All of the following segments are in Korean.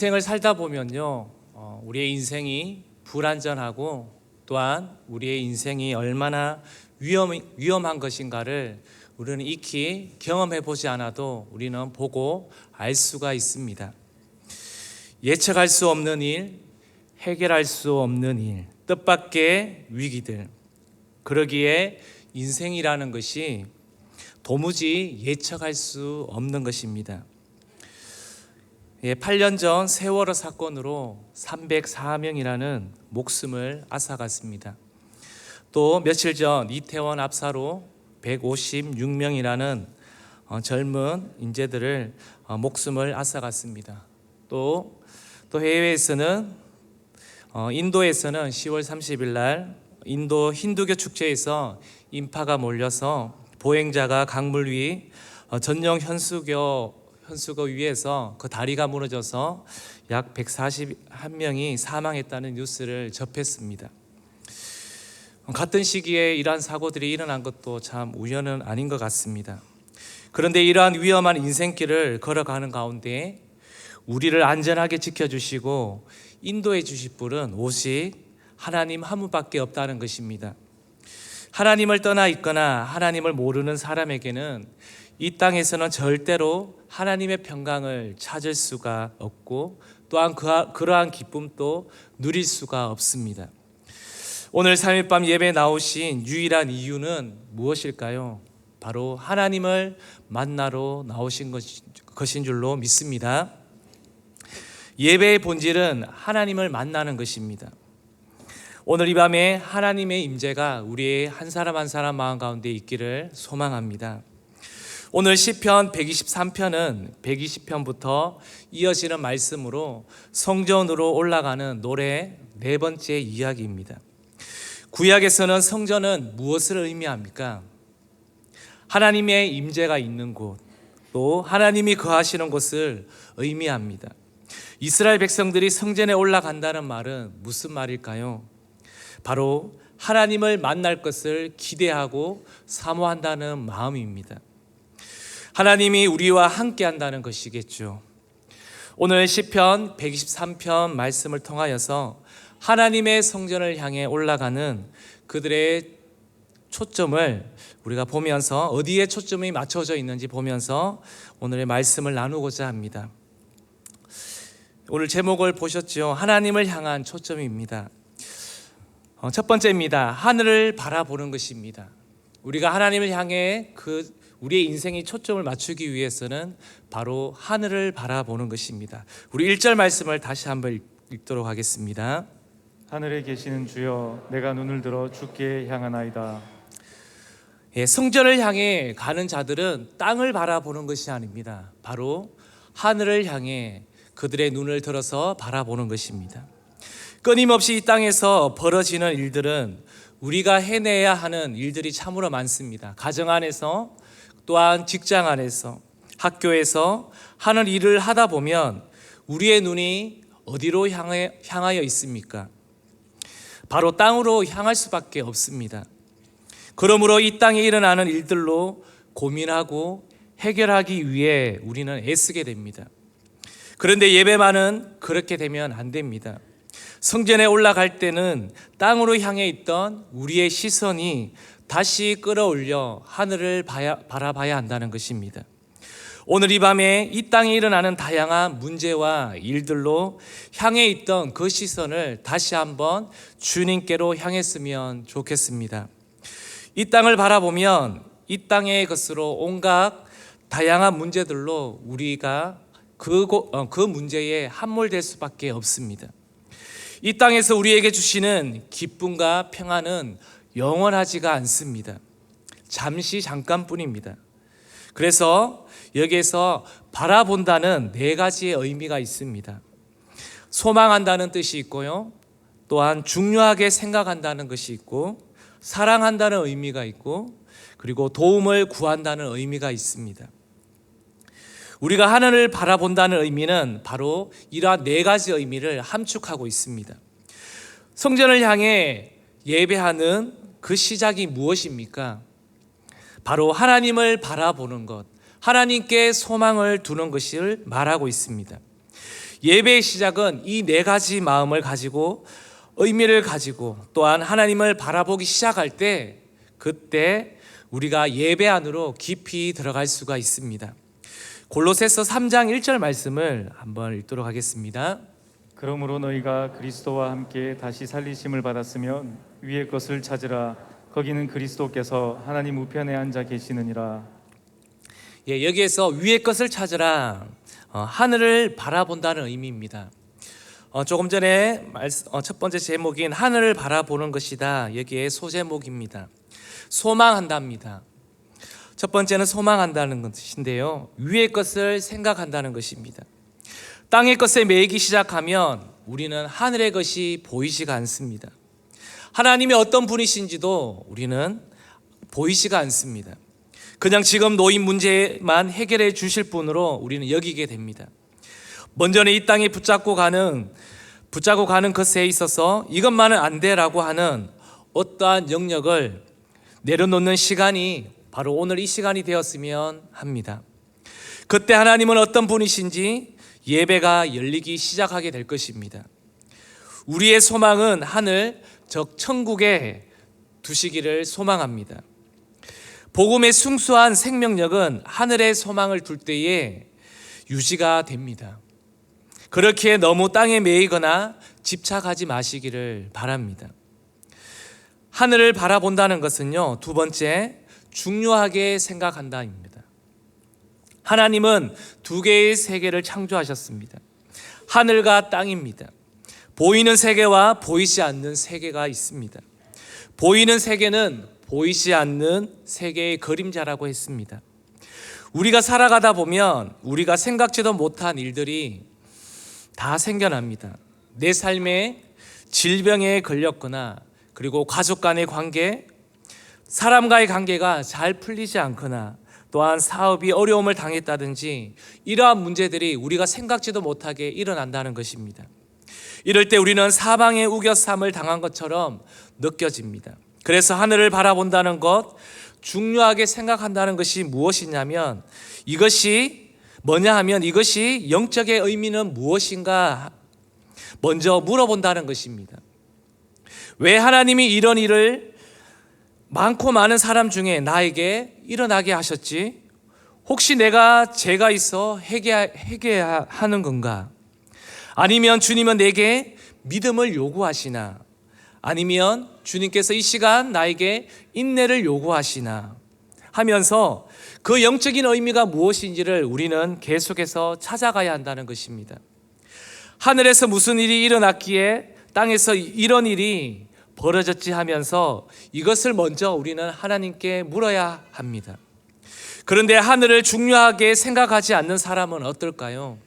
인생을 살다 보면요, 우리의 인생이 불안전하고 또한 우리의 인생이 얼마나 위험한 것인가를 우리는 익히 경험해 보지 않아도 우리는 보고 알 수가 있습니다. 예측할 수 없는 일, 해결할 수 없는 일, 뜻밖의 위기들. 그러기에 인생이라는 것이 도무지 예측할 수 없는 것입니다. 8년 전 세월호 사건으로 304명이라는 목숨을 앗아갔습니다. 또 며칠 전 이태원 압사로 156명이라는 젊은 인재들을 목숨을 앗아갔습니다. 또 해외에서는 인도에서는 10월 30일 날 인도 힌두교 축제에서 인파가 몰려서 보행자가 강물 위 전용 현수교 위에서 그 다리가 무너져서 약 141명이 사망했다는 뉴스를 접했습니다. 같은 시기에 이러한 사고들이 일어난 것도 참 우연은 아닌 것 같습니다. 그런데 이러한 위험한 인생길을 걸어가는 가운데 우리를 안전하게 지켜주시고 인도해 주실 분은 오직 하나님 한 분밖에 없다는 것입니다. 하나님을 떠나 있거나 하나님을 모르는 사람에게는 이 땅에서는 절대로 하나님의 평강을 찾을 수가 없고 또한 그러한 기쁨도 누릴 수가 없습니다. 오늘 3일 밤 예배에 나오신 유일한 이유는 무엇일까요? 바로 하나님을 만나러 나오신 것인 줄로 믿습니다. 예배의 본질은 하나님을 만나는 것입니다. 오늘 이 밤에 하나님의 임재가 우리의 한 사람 한 사람 마음 가운데 있기를 소망합니다. 오늘 시편 123편은 120편부터 이어지는 말씀으로 성전으로 올라가는 노래 네 번째 이야기입니다. 구약에서는 성전은 무엇을 의미합니까? 하나님의 임재가 있는 곳, 또 하나님이 거하시는 곳을 의미합니다. 이스라엘 백성들이 성전에 올라간다는 말은 무슨 말일까요? 바로 하나님을 만날 것을 기대하고 사모한다는 마음입니다. 하나님이 우리와 함께 한다는 것이겠죠. 오늘 시편 123편 말씀을 통하여서 하나님의 성전을 향해 올라가는 그들의 초점을 우리가 보면서 어디에 초점이 맞춰져 있는지 보면서 오늘의 말씀을 나누고자 합니다. 오늘 제목을 보셨죠? 하나님을 향한 초점입니다. 첫 번째입니다. 하늘을 바라보는 것입니다. 우리가 하나님을 향해 우리의 인생의 초점을 맞추기 위해서는 바로 하늘을 바라보는 것입니다. 우리 1절 말씀을 다시 한번 읽도록 하겠습니다. 하늘에 계시는 주여, 내가 눈을 들어 주께 향하나이다. 성전을 향해 가는 자들은 땅을 바라보는 것이 아닙니다. 바로 하늘을 향해 그들의 눈을 들어서 바라보는 것입니다. 끊임없이 이 땅에서 벌어지는 일들은 우리가 해내야 하는 일들이 참으로 많습니다. 가정 안에서 또한 직장 안에서 학교에서 하는 일을 하다 보면 우리의 눈이 어디로 향하여 있습니까? 바로 땅으로 향할 수밖에 없습니다. 그러므로 이 땅에 일어나는 일들로 고민하고 해결하기 위해 우리는 애쓰게 됩니다. 그런데 예배만은 그렇게 되면 안 됩니다. 성전에 올라갈 때는 땅으로 향해 있던 우리의 시선이 다시 끌어올려 하늘을 바라봐야 한다는 것입니다. 오늘 이 밤에 이 땅에 일어나는 다양한 문제와 일들로 향해 있던 그 시선을 다시 한번 주님께로 향했으면 좋겠습니다. 이 땅을 바라보면 이 땅의 것으로 온갖 다양한 문제들로 우리가 그 문제에 함몰될 수밖에 없습니다. 이 땅에서 우리에게 주시는 기쁨과 평안은 영원하지가 않습니다. 잠깐뿐입니다. 그래서 여기에서 바라본다는 네 가지의 의미가 있습니다. 소망한다는 뜻이 있고요. 또한 중요하게 생각한다는 것이 있고, 사랑한다는 의미가 있고, 그리고 도움을 구한다는 의미가 있습니다. 우리가 하늘을 바라본다는 의미는 바로 이러한 네 가지 의미를 함축하고 있습니다. 성전을 향해 예배하는 그 시작이 무엇입니까? 바로 하나님을 바라보는 것, 하나님께 소망을 두는 것을 말하고 있습니다. 예배의 시작은 이 네 가지 마음을 가지고 의미를 가지고 또한 하나님을 바라보기 시작할 때 그때 우리가 예배 안으로 깊이 들어갈 수가 있습니다. 골로새서 3장 1절 말씀을 한번 읽도록 하겠습니다. 그러므로 너희가 그리스도와 함께 다시 살리심을 받았으면 위의 것을 찾으라. 거기는 그리스도께서 하나님 우편에 앉아 계시느니라. 여기에서 위의 것을 찾으라, 하늘을 바라본다는 의미입니다. 조금 전에 첫 번째 제목인 하늘을 바라보는 것이다. 여기에 소제목입니다. 소망한답니다. 첫 번째는 소망한다는 것인데요, 위의 것을 생각한다는 것입니다. 땅의 것에 매이기 시작하면 우리는 하늘의 것이 보이지가 않습니다. 하나님이 어떤 분이신지도 우리는 보이지가 않습니다. 그냥 지금 놓인 문제만 해결해 주실 분으로 우리는 여기게 됩니다. 먼저는 이 땅에 붙잡고 가는 것에 있어서 이것만은 안 돼라고 하는 어떠한 영역을 내려놓는 시간이 바로 오늘 이 시간이 되었으면 합니다. 그때 하나님은 어떤 분이신지 예배가 열리기 시작하게 될 것입니다. 우리의 소망은 하늘, 즉 천국에 두시기를 소망합니다. 복음의 순수한 생명력은 하늘의 소망을 둘 때에 유지가 됩니다. 그렇기에 너무 땅에 매이거나 집착하지 마시기를 바랍니다. 하늘을 바라본다는 것은요, 두 번째, 중요하게 생각한다입니다. 하나님은 두 개의 세계를 창조하셨습니다. 하늘과 땅입니다. 보이는 세계와 보이지 않는 세계가 있습니다. 보이는 세계는 보이지 않는 세계의 그림자라고 했습니다. 우리가 살아가다 보면 우리가 생각지도 못한 일들이 다 생겨납니다. 내 삶에 질병에 걸렸거나, 그리고 가족 간의 관계, 사람과의 관계가 잘 풀리지 않거나, 또한 사업이 어려움을 당했다든지 이러한 문제들이 우리가 생각지도 못하게 일어난다는 것입니다. 이럴 때 우리는 사방에 우겨쌈을 당한 것처럼 느껴집니다. 그래서 하늘을 바라본다는 것, 중요하게 생각한다는 것이 무엇이냐면, 이것이 뭐냐 하면 이것이 영적의 의미는 무엇인가 먼저 물어본다는 것입니다. 왜 하나님이 이런 일을 많고 많은 사람 중에 나에게 일어나게 하셨지? 혹시 내가 죄가 있어 회개하는 건가? 아니면 주님은 내게 믿음을 요구하시나? 아니면 주님께서 이 시간 나에게 인내를 요구하시나? 하면서 그 영적인 의미가 무엇인지를 우리는 계속해서 찾아가야 한다는 것입니다. 하늘에서 무슨 일이 일어났기에 땅에서 이런 일이 벌어졌지 하면서 이것을 먼저 우리는 하나님께 물어야 합니다. 그런데 하늘을 중요하게 생각하지 않는 사람은 어떨까요?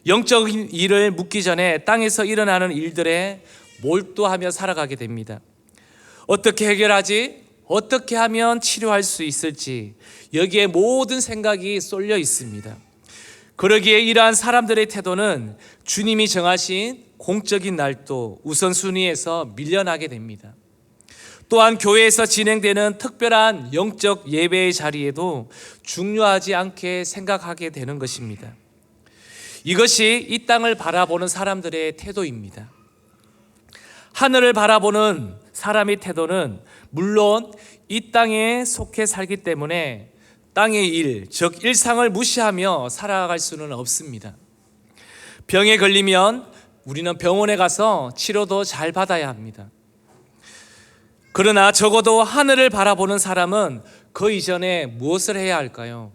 영적인 일을 묻기 전에 땅에서 일어나는 일들에 몰두하며 살아가게 됩니다. 어떻게 해결하지? 어떻게 하면 치료할 수 있을지, 여기에 모든 생각이 쏠려 있습니다. 그러기에 이러한 사람들의 태도는 주님이 정하신 공적인 날도 우선순위에서 밀려나게 됩니다. 또한 교회에서 진행되는 특별한 영적 예배의 자리에도 중요하지 않게 생각하게 되는 것입니다. 이것이 이 땅을 바라보는 사람들의 태도입니다. 하늘을 바라보는 사람의 태도는 물론 이 땅에 속해 살기 때문에 땅의 일, 즉 일상을 무시하며 살아갈 수는 없습니다. 병에 걸리면 우리는 병원에 가서 치료도 잘 받아야 합니다. 그러나 적어도 하늘을 바라보는 사람은 그 이전에 무엇을 해야 할까요?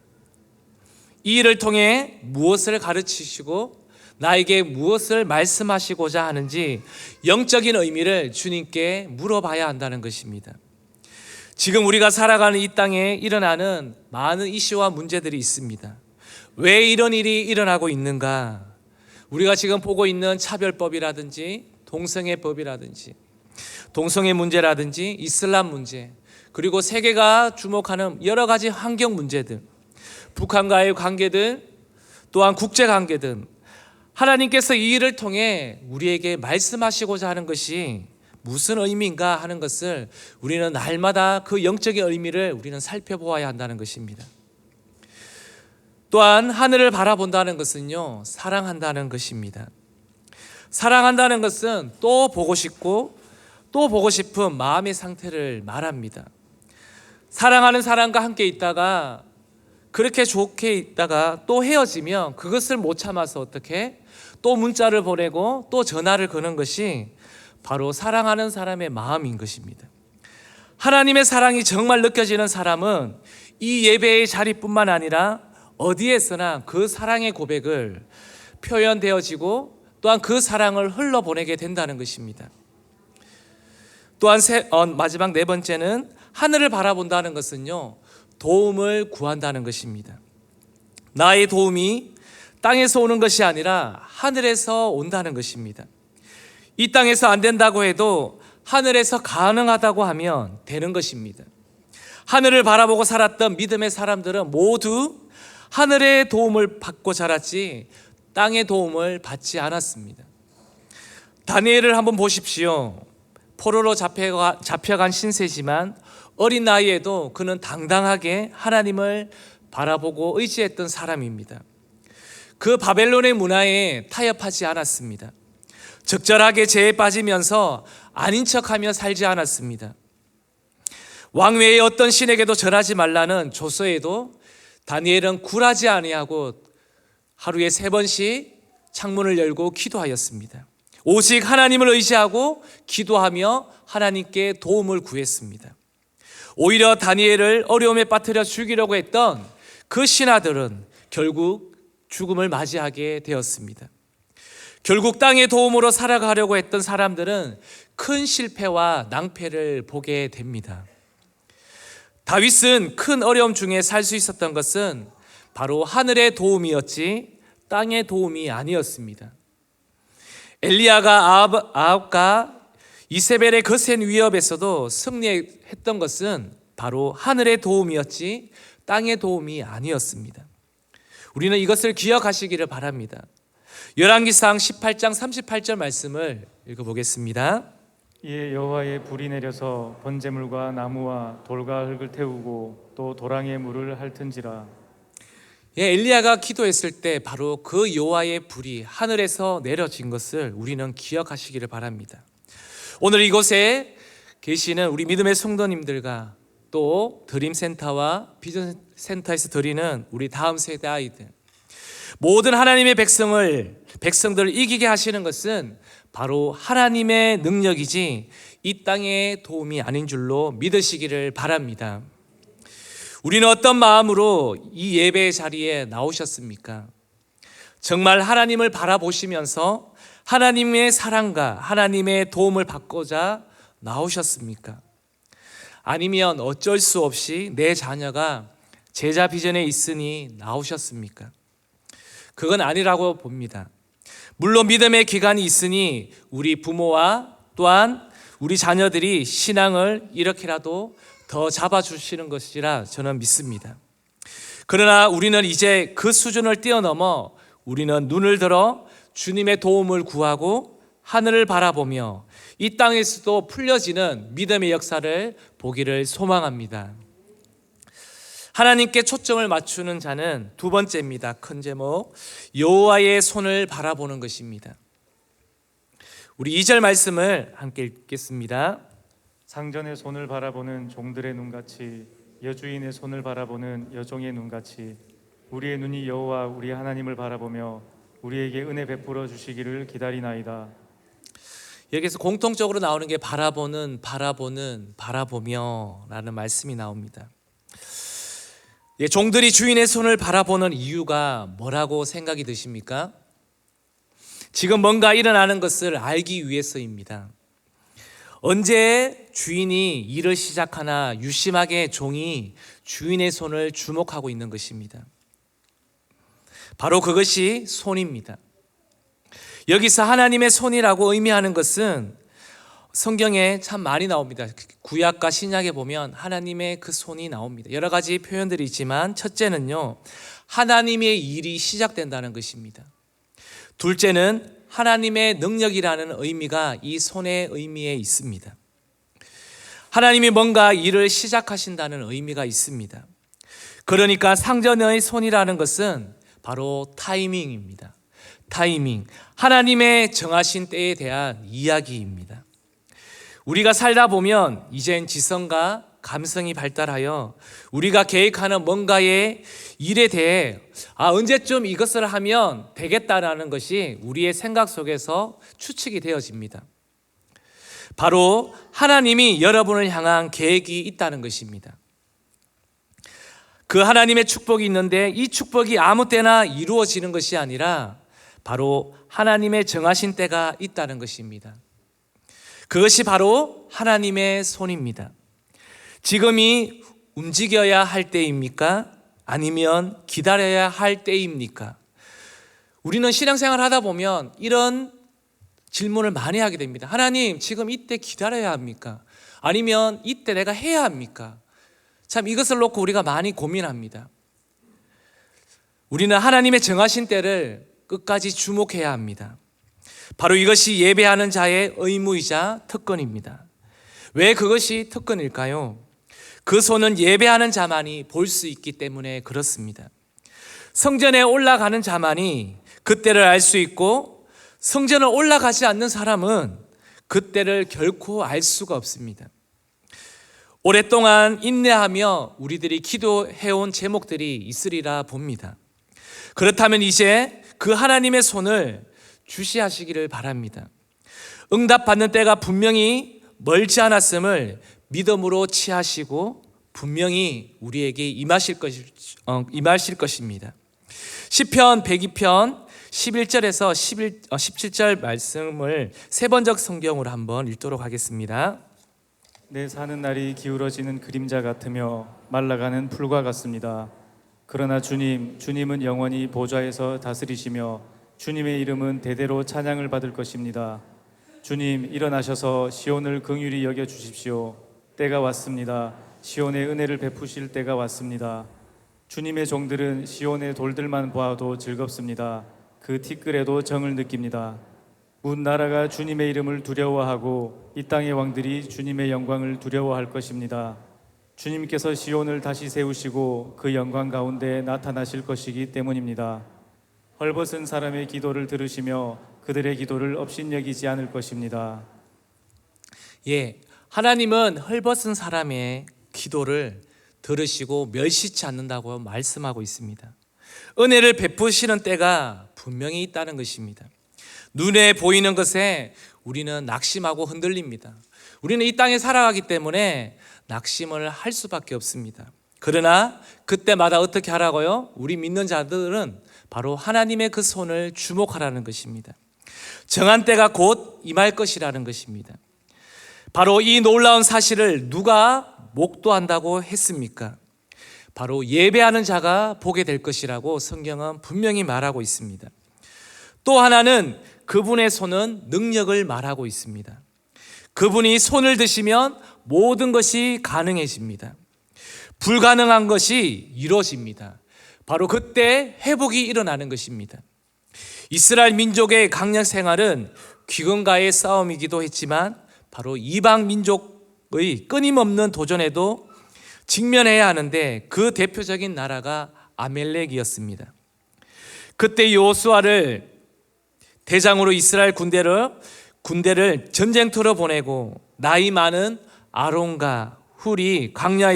이 일을 통해 무엇을 가르치시고 나에게 무엇을 말씀하시고자 하는지 영적인 의미를 주님께 물어봐야 한다는 것입니다. 지금 우리가 살아가는 이 땅에 일어나는 많은 이슈와 문제들이 있습니다. 왜 이런 일이 일어나고 있는가? 우리가 지금 보고 있는 차별법이라든지 동성애법이라든지 동성애 문제라든지 이슬람 문제, 그리고 세계가 주목하는 여러 가지 환경 문제들, 북한과의 관계들, 또한 국제 관계들, 하나님께서 이 일을 통해 우리에게 말씀하시고자 하는 것이 무슨 의미인가 하는 것을 우리는 날마다 그 영적인 의미를 우리는 살펴보아야 한다는 것입니다. 또한 하늘을 바라본다는 것은요, 사랑한다는 것입니다. 사랑한다는 것은 또 보고 싶고 또 보고 싶은 마음의 상태를 말합니다. 사랑하는 사람과 함께 있다가 그렇게 좋게 있다가 또 헤어지면 그것을 못 참아서 어떻게 또 문자를 보내고 또 전화를 거는 것이 바로 사랑하는 사람의 마음인 것입니다. 하나님의 사랑이 정말 느껴지는 사람은 이 예배의 자리뿐만 아니라 어디에서나 그 사랑의 고백을 표현되어지고 또한 그 사랑을 흘러보내게 된다는 것입니다. 또한 마지막 네 번째는 하늘을 바라본다는 것은요, 도움을 구한다는 것입니다. 나의 도움이 땅에서 오는 것이 아니라 하늘에서 온다는 것입니다. 이 땅에서 안 된다고 해도 하늘에서 가능하다고 하면 되는 것입니다. 하늘을 바라보고 살았던 믿음의 사람들은 모두 하늘의 도움을 받고 자랐지 땅의 도움을 받지 않았습니다. 다니엘을 한번 보십시오. 포로로 잡혀간 신세지만 어린 나이에도 그는 당당하게 하나님을 바라보고 의지했던 사람입니다. 그 바벨론의 문화에 타협하지 않았습니다. 적절하게 죄에 빠지면서 아닌 척하며 살지 않았습니다. 왕외의 어떤 신에게도 절하지 말라는 조서에도 다니엘은 굴하지 아니하고 하루에 3번씩 창문을 열고 기도하였습니다. 오직 하나님을 의지하고 기도하며 하나님께 도움을 구했습니다. 오히려 다니엘을 어려움에 빠뜨려 죽이려고 했던 그 신하들은 결국 죽음을 맞이하게 되었습니다. 결국 땅의 도움으로 살아가려고 했던 사람들은 큰 실패와 낭패를 보게 됩니다. 다윗은 큰 어려움 중에 살 수 있었던 것은 바로 하늘의 도움이었지 땅의 도움이 아니었습니다. 엘리야가 아합과 이세벨의 거센 위협에서도 승리했던 것은 바로 하늘의 도움이었지 땅의 도움이 아니었습니다. 우리는 이것을 기억하시기를 바랍니다. 열왕기상 18장 38절 말씀을 읽어보겠습니다. 이에 여호와의 불이 내려서 번제물과 나무와 돌과 흙을 태우고 또 도랑의 물을 핥은지라. 엘리야가 기도했을 때 바로 그 여호와의 불이 하늘에서 내려진 것을 우리는 기억하시기를 바랍니다. 오늘 이곳에 계시는 우리 믿음의 성도님들과 또 드림센터와 비전센터에서 드리는 우리 다음 세대 아이들, 모든 하나님의 백성들을 이기게 하시는 것은 바로 하나님의 능력이지 이 땅의 도움이 아닌 줄로 믿으시기를 바랍니다. 우리는 어떤 마음으로 이 예배의 자리에 나오셨습니까? 정말 하나님을 바라보시면서 하나님의 사랑과 하나님의 도움을 받고자 나오셨습니까? 아니면 어쩔 수 없이 내 자녀가 제자 비전에 있으니 나오셨습니까? 그건 아니라고 봅니다. 물론 믿음의 기간이 있으니 우리 부모와 또한 우리 자녀들이 신앙을 이렇게라도 더 잡아주시는 것이라 저는 믿습니다. 그러나 우리는 이제 그 수준을 뛰어넘어 우리는 눈을 들어 주님의 도움을 구하고 하늘을 바라보며 이 땅에서도 풀려지는 믿음의 역사를 보기를 소망합니다. 하나님께 초점을 맞추는 자는 두 번째입니다. 큰 제목, 여호와의 손을 바라보는 것입니다. 우리 2절 말씀을 함께 읽겠습니다. 상전의 손을 바라보는 종들의 눈같이 여주인의 손을 바라보는 여종의 눈같이 우리의 눈이 여호와 우리 하나님을 바라보며 우리에게 은혜 베풀어 주시기를 기다리나이다. 여기서 공통적으로 나오는 게 바라보는, 바라보며 라는 말씀이 나옵니다. 종들이 주인의 손을 바라보는 이유가 뭐라고 생각이 드십니까? 지금 뭔가 일어나는 것을 알기 위해서입니다. 언제 주인이 일을 시작하나 유심하게 종이 주인의 손을 주목하고 있는 것입니다. 바로 그것이 손입니다. 여기서 하나님의 손이라고 의미하는 것은 성경에 참 많이 나옵니다. 구약과 신약에 보면 하나님의 그 손이 나옵니다. 여러 가지 표현들이 있지만 첫째는요, 하나님의 일이 시작된다는 것입니다. 둘째는 하나님의 능력이라는 의미가 이 손의 의미에 있습니다. 하나님이 뭔가 일을 시작하신다는 의미가 있습니다. 그러니까 상전의 손이라는 것은 바로 타이밍입니다. 타이밍, 하나님의 정하신 때에 대한 이야기입니다. 우리가 살다 보면 이젠 지성과 감성이 발달하여 우리가 계획하는 뭔가의 일에 대해 언제쯤 이것을 하면 되겠다라는 것이 우리의 생각 속에서 추측이 되어집니다. 바로 하나님이 여러분을 향한 계획이 있다는 것입니다. 그 하나님의 축복이 있는데 이 축복이 아무 때나 이루어지는 것이 아니라 바로 하나님의 정하신 때가 있다는 것입니다. 그것이 바로 하나님의 손입니다. 지금이 움직여야 할 때입니까? 아니면 기다려야 할 때입니까? 우리는 신앙생활 하다 보면 이런 질문을 많이 하게 됩니다. 하나님, 지금 이때 기다려야 합니까? 아니면 이때 내가 해야 합니까? 참 이것을 놓고 우리가 많이 고민합니다. 우리는 하나님의 정하신 때를 끝까지 주목해야 합니다. 바로 이것이 예배하는 자의 의무이자 특권입니다. 왜 그것이 특권일까요? 그 손은 예배하는 자만이 볼 수 있기 때문에 그렇습니다. 성전에 올라가는 자만이 그때를 알 수 있고 성전을 올라가지 않는 사람은 그때를 결코 알 수가 없습니다. 오랫동안 인내하며 우리들이 기도해온 제목들이 있으리라 봅니다. 그렇다면 이제 그 하나님의 손을 주시하시기를 바랍니다. 응답받는 때가 분명히 멀지 않았음을 믿음으로 취하시고 분명히 우리에게 임하실 것입니다. 시편 102편 11절에서 17절 말씀을 세번적 성경으로 한번 읽도록 하겠습니다. 내 사는 날이 기울어지는 그림자 같으며 말라가는 풀과 같습니다. 그러나 주님은 영원히 보좌에서 다스리시며 주님의 이름은 대대로 찬양을 받을 것입니다. 주님, 일어나셔서 시온을 긍휼히 여겨 주십시오. 때가 왔습니다. 시온의 은혜를 베푸실 때가 왔습니다. 주님의 종들은 시온의 돌들만 보아도 즐겁습니다. 그 티끌에도 정을 느낍니다. 문 나라가 주님의 이름을 두려워하고 이 땅의 왕들이 주님의 영광을 두려워할 것입니다. 주님께서 시온을 다시 세우시고 그 영광 가운데 나타나실 것이기 때문입니다. 헐벗은 사람의 기도를 들으시며 그들의 기도를 업신여기지 않을 것입니다. 하나님은 헐벗은 사람의 기도를 들으시고 멸시치 않는다고 말씀하고 있습니다. 은혜를 베푸시는 때가 분명히 있다는 것입니다. 눈에 보이는 것에 우리는 낙심하고 흔들립니다. 우리는 이 땅에 살아가기 때문에 낙심을 할 수밖에 없습니다. 그러나 그때마다 어떻게 하라고요? 우리 믿는 자들은 바로 하나님의 그 손을 주목하라는 것입니다. 정한 때가 곧 임할 것이라는 것입니다. 바로 이 놀라운 사실을 누가 목도한다고 했습니까? 바로 예배하는 자가 보게 될 것이라고 성경은 분명히 말하고 있습니다. 또 하나는 그분의 손은 능력을 말하고 있습니다. 그분이 손을 드시면 모든 것이 가능해집니다. 불가능한 것이 이루어집니다. 바로 그때 회복이 일어나는 것입니다. 이스라엘 민족의 강약 생활은 귀건과의 싸움이기도 했지만 바로 이방 민족의 끊임없는 도전에도 직면해야 하는데 그 대표적인 나라가 아멜렉이었습니다. 그때 여호수아를 대장으로 이스라엘 군대를 전쟁터로 보내고 나이 많은 아론과 훌이 강야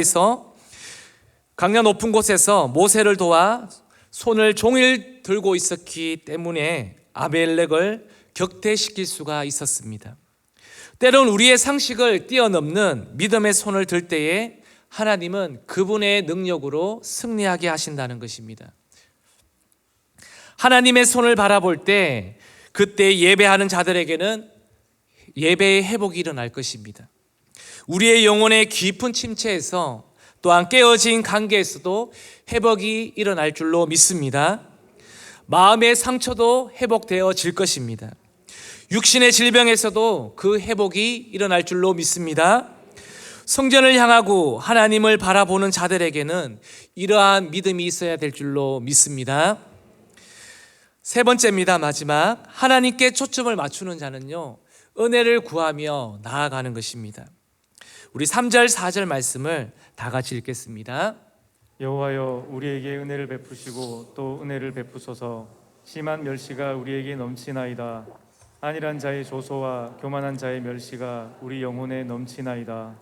높은 곳에서 모세를 도와 손을 종일 들고 있었기 때문에 아멜렉을 격퇴시킬 수가 있었습니다. 때론 우리의 상식을 뛰어넘는 믿음의 손을 들 때에 하나님은 그분의 능력으로 승리하게 하신다는 것입니다. 하나님의 손을 바라볼 때 그때 예배하는 자들에게는 예배의 회복이 일어날 것입니다. 우리의 영혼의 깊은 침체에서 또한 깨어진 관계에서도 회복이 일어날 줄로 믿습니다. 마음의 상처도 회복되어질 것입니다. 육신의 질병에서도 그 회복이 일어날 줄로 믿습니다. 성전을 향하고 하나님을 바라보는 자들에게는 이러한 믿음이 있어야 될 줄로 믿습니다. 세 번째입니다. 마지막, 하나님께 초점을 맞추는 자는요, 은혜를 구하며 나아가는 것입니다. 우리 3절 4절 말씀을 다 같이 읽겠습니다. 여호와여 우리에게 은혜를 베푸시고 또 은혜를 베푸소서. 심한 멸시가 우리에게 넘치나이다. 안일한 자의 조소와 교만한 자의 멸시가 우리 영혼에 넘치나이다.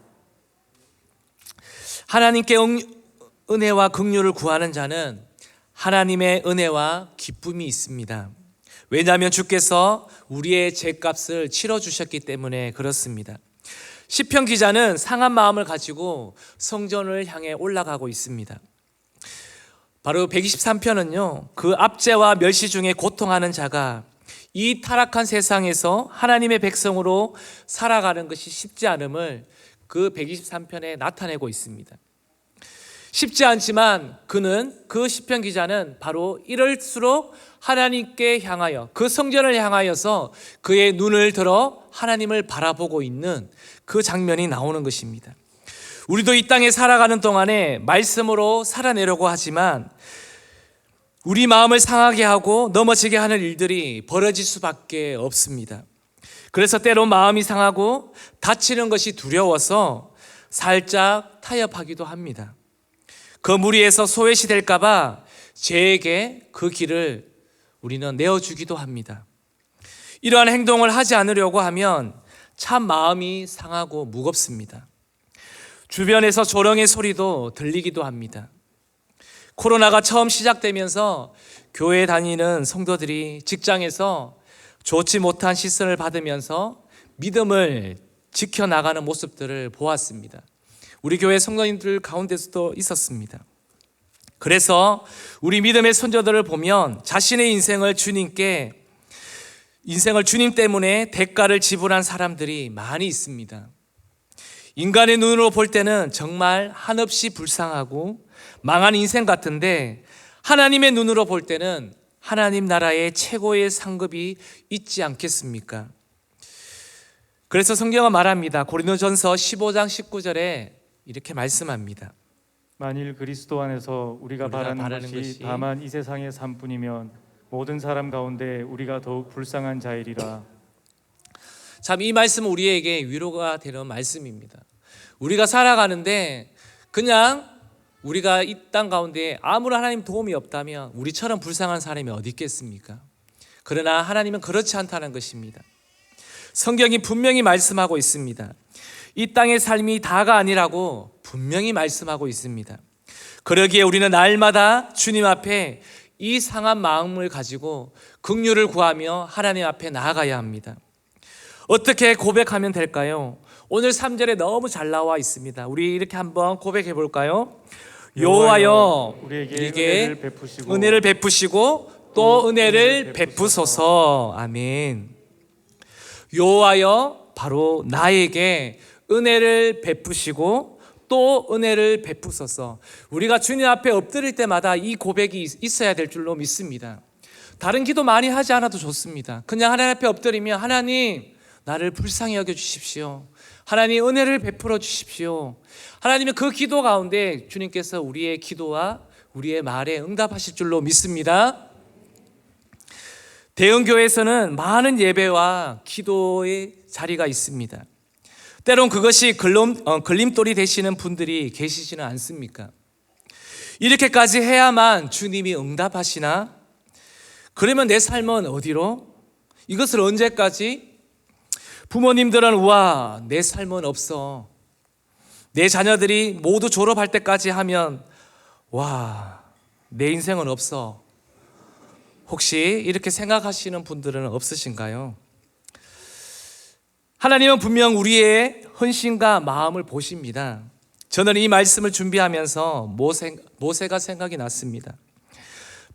하나님께 은혜와 긍휼을 구하는 자는 하나님의 은혜와 기쁨이 있습니다. 왜냐하면 주께서 우리의 죄값을 치러주셨기 때문에 그렇습니다. 시편 기자는 상한 마음을 가지고 성전을 향해 올라가고 있습니다. 바로 123편은요, 그 압제와 멸시 중에 고통하는 자가 이 타락한 세상에서 하나님의 백성으로 살아가는 것이 쉽지 않음을 그 123편에 나타내고 있습니다. 쉽지 않지만 그 시편 기자는 바로 이럴수록 하나님께 향하여 그 성전을 향하여서 그의 눈을 들어 하나님을 바라보고 있는 그 장면이 나오는 것입니다. 우리도 이 땅에 살아가는 동안에 말씀으로 살아내려고 하지만 우리 마음을 상하게 하고 넘어지게 하는 일들이 벌어질 수밖에 없습니다. 그래서 때론 마음이 상하고 다치는 것이 두려워서 살짝 타협하기도 합니다. 그 무리에서 소외시 될까봐 죄에게 그 길을 우리는 내어주기도 합니다. 이러한 행동을 하지 않으려고 하면 참 마음이 상하고 무겁습니다. 주변에서 조롱의 소리도 들리기도 합니다. 코로나가 처음 시작되면서 교회 다니는 성도들이 직장에서 좋지 못한 시선을 받으면서 믿음을 지켜나가는 모습들을 보았습니다. 우리 교회 성도님들 가운데서도 있었습니다. 그래서 우리 믿음의 선조들을 보면 자신의 인생을 주님 때문에 대가를 지불한 사람들이 많이 있습니다. 인간의 눈으로 볼 때는 정말 한없이 불쌍하고 망한 인생 같은데 하나님의 눈으로 볼 때는 하나님 나라의 최고의 상급이 있지 않겠습니까? 그래서 성경은 말합니다. 고린도전서 15장 19절에 이렇게 말씀합니다. 만일 그리스도 안에서 우리가 바라는 것이 다만 이 세상의 삶뿐이면 모든 사람 가운데 우리가 더욱 불쌍한 자이리라. 참 이 말씀은 우리에게 위로가 되는 말씀입니다. 우리가 살아가는데 그냥 우리가 이 땅 가운데 아무런 하나님 도움이 없다면 우리처럼 불쌍한 사람이 어디 있겠습니까? 그러나 하나님은 그렇지 않다는 것입니다. 성경이 분명히 말씀하고 있습니다. 이 땅의 삶이 다가 아니라고 분명히 말씀하고 있습니다. 그러기에 우리는 날마다 주님 앞에 이 상한 마음을 가지고 긍휼을 구하며 하나님 앞에 나아가야 합니다. 어떻게 고백하면 될까요? 오늘 3절에 너무 잘 나와 있습니다. 우리 이렇게 한번 고백해 볼까요? 여호와여 우리에게 은혜를 베푸시고 또 은혜를 베푸소서. 아멘. 여호와여 바로 나에게 은혜를 베푸시고 또 은혜를 베푸소서. 우리가 주님 앞에 엎드릴 때마다 이 고백이 있어야 될 줄로 믿습니다. 다른 기도 많이 하지 않아도 좋습니다. 그냥 하나님 앞에 엎드리면 하나님 나를 불쌍히 여겨 주십시오. 하나님 은혜를 베풀어 주십시오. 하나님은 그 기도 가운데 주님께서 우리의 기도와 우리의 말에 응답하실 줄로 믿습니다. 대형교회에서는 많은 예배와 기도의 자리가 있습니다. 때론 그것이 걸림돌이 되시는 분들이 계시지는 않습니까? 이렇게까지 해야만 주님이 응답하시나? 그러면 내 삶은 어디로? 이것을 언제까지? 부모님들은 우와 내 삶은 없어. 내 자녀들이 모두 졸업할 때까지 하면 와 내 인생은 없어. 혹시 이렇게 생각하시는 분들은 없으신가요? 하나님은 분명 우리의 헌신과 마음을 보십니다. 저는 이 말씀을 준비하면서 모세가 생각이 났습니다.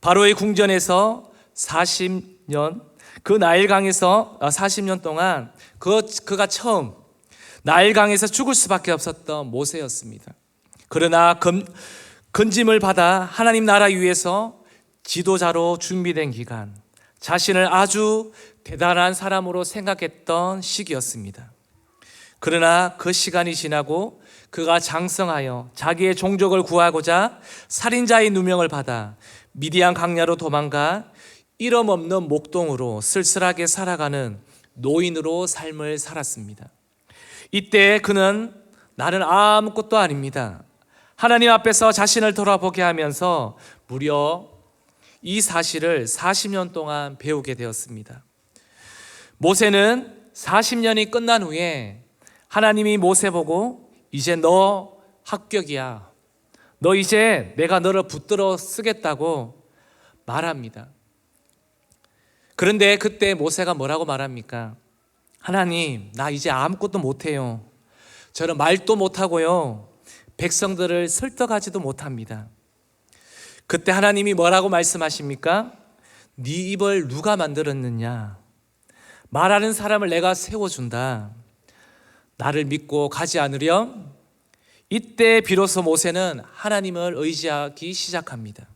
바로의 궁전에서 40년 그 나일강에서 40년 동안 그가 처음 나일강에서 죽을 수밖에 없었던 모세였습니다. 그러나 건짐을 받아 하나님 나라 위에서 지도자로 준비된 기간, 자신을 아주 대단한 사람으로 생각했던 시기였습니다. 그러나 그 시간이 지나고 그가 장성하여 자기의 종족을 구하고자 살인자의 누명을 받아 미디안 강야로 도망가 이름 없는 목동으로 쓸쓸하게 살아가는 노인으로 삶을 살았습니다. 이때 그는 나는 아무것도 아닙니다. 하나님 앞에서 자신을 돌아보게 하면서 무려 이 사실을 40년 동안 배우게 되었습니다. 모세는 40년이 끝난 후에 하나님이 모세 보고 이제 너 합격이야. 너 이제 내가 너를 붙들어 쓰겠다고 말합니다. 그런데 그때 모세가 뭐라고 말합니까? 하나님, 나 이제 아무것도 못해요. 저는 말도 못하고요. 백성들을 설득하지도 못합니다. 그때 하나님이 뭐라고 말씀하십니까? 네 입을 누가 만들었느냐? 말하는 사람을 내가 세워준다. 나를 믿고 가지 않으렴? 이때 비로소 모세는 하나님을 의지하기 시작합니다.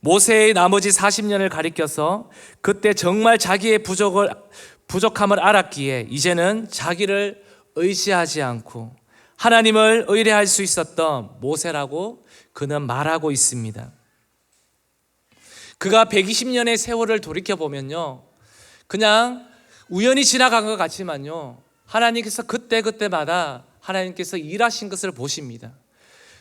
모세의 나머지 40년을 가리켜서 그때 정말 자기의 부족함을 알았기에 이제는 자기를 의지하지 않고 하나님을 의뢰할 수 있었던 모세라고 그는 말하고 있습니다. 그가 120년의 세월을 돌이켜보면요, 그냥 우연히 지나간 것 같지만요, 하나님께서 그때마다 하나님께서 일하신 것을 보십니다.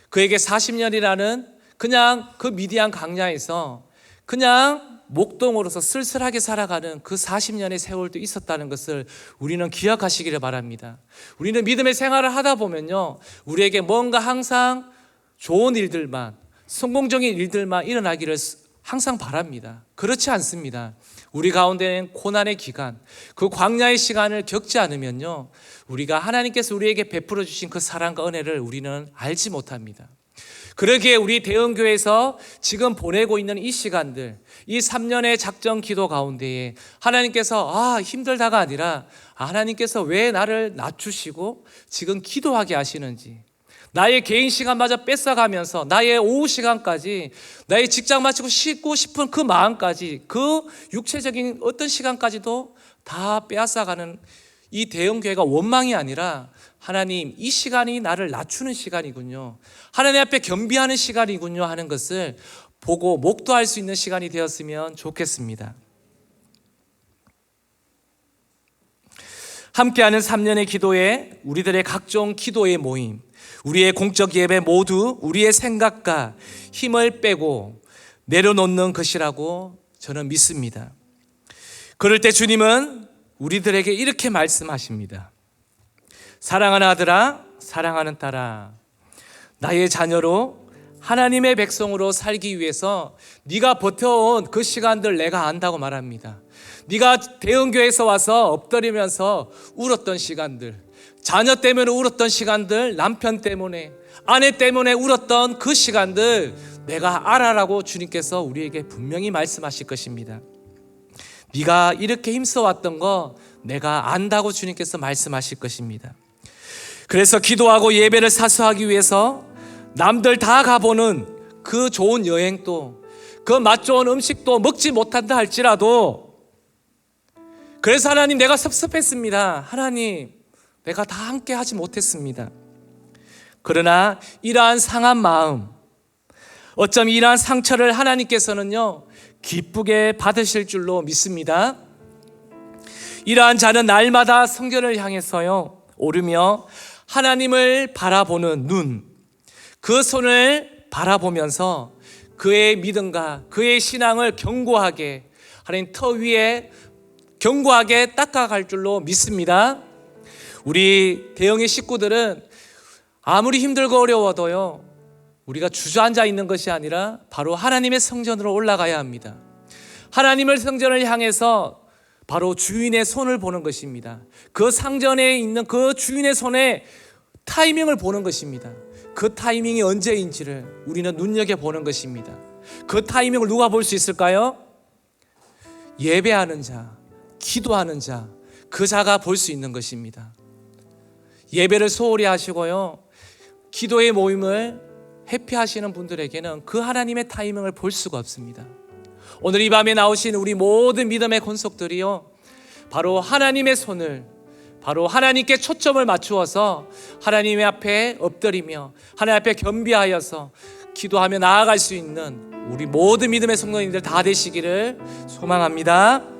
그에게 40년이라는 그냥 그 미디안 광야에서 그냥 목동으로서 쓸쓸하게 살아가는 그 40년의 세월도 있었다는 것을 우리는 기억하시기를 바랍니다. 우리는 믿음의 생활을 하다 보면요, 우리에게 뭔가 항상 좋은 일들만, 성공적인 일들만 일어나기를 항상 바랍니다. 그렇지 않습니다. 우리 가운데는 고난의 기간, 그 광야의 시간을 겪지 않으면요, 우리가 하나님께서 우리에게 베풀어 주신 그 사랑과 은혜를 우리는 알지 못합니다. 그러기에 우리 대형교회에서 지금 보내고 있는 이 시간들, 이 3년의 작전 기도 가운데에 하나님께서 힘들다가 아니라 하나님께서 왜 나를 낮추시고 지금 기도하게 하시는지, 나의 개인 시간마저 뺏어가면서 나의 오후 시간까지, 나의 직장 마치고 쉬고 싶은 그 마음까지, 그 육체적인 어떤 시간까지도 다 빼앗아가는 이 대형교회가 원망이 아니라 하나님, 이 시간이 나를 낮추는 시간이군요, 하나님 앞에 겸비하는 시간이군요 하는 것을 보고 목도할 수 있는 시간이 되었으면 좋겠습니다. 함께하는 3년의 기도에 우리들의 각종 기도의 모임, 우리의 공적 예배 모두 우리의 생각과 힘을 빼고 내려놓는 것이라고 저는 믿습니다. 그럴 때 주님은 우리들에게 이렇게 말씀하십니다. 사랑하는 아들아, 사랑하는 딸아, 나의 자녀로 하나님의 백성으로 살기 위해서 네가 버텨온 그 시간들 내가 안다고 말합니다. 네가 대형교회에서 와서 엎드리면서 울었던 시간들, 자녀 때문에 울었던 시간들, 남편 때문에, 아내 때문에 울었던 그 시간들 내가 알아라고 주님께서 우리에게 분명히 말씀하실 것입니다. 네가 이렇게 힘써왔던 거 내가 안다고 주님께서 말씀하실 것입니다. 그래서 기도하고 예배를 사수하기 위해서 남들 다 가보는 그 좋은 여행도, 그 맛 좋은 음식도 먹지 못한다 할지라도, 그래서 하나님 내가 섭섭했습니다. 하나님 내가 다 함께 하지 못했습니다. 그러나 이러한 상한 마음, 어쩜 이러한 상처를 하나님께서는요 기쁘게 받으실 줄로 믿습니다. 이러한 자는 날마다 성전을 향해서요 오르며 하나님을 바라보는 눈, 그 손을 바라보면서 그의 믿음과 그의 신앙을 견고하게, 하나님 터 위에 견고하게 닦아갈 줄로 믿습니다. 우리 대형의 식구들은 아무리 힘들고 어려워도요 우리가 주저앉아 있는 것이 아니라 바로 하나님의 성전으로 올라가야 합니다. 하나님의 성전을 향해서 바로 주인의 손을 보는 것입니다. 그 상전에 있는 그 주인의 손에 타이밍을 보는 것입니다. 그 타이밍이 언제인지를 우리는 눈여겨보는 것입니다. 그 타이밍을 누가 볼 수 있을까요? 예배하는 자, 기도하는 자, 그 자가 볼 수 있는 것입니다. 예배를 소홀히 하시고요 기도의 모임을 회피하시는 분들에게는 그 하나님의 타이밍을 볼 수가 없습니다. 오늘 이 밤에 나오신 우리 모든 믿음의 권속들이요 바로 하나님의 손을, 바로 하나님께 초점을 맞추어서 하나님의 앞에 엎드리며 하나님 앞에 겸비하여서 기도하며 나아갈 수 있는 우리 모든 믿음의 성도님들 다 되시기를 소망합니다.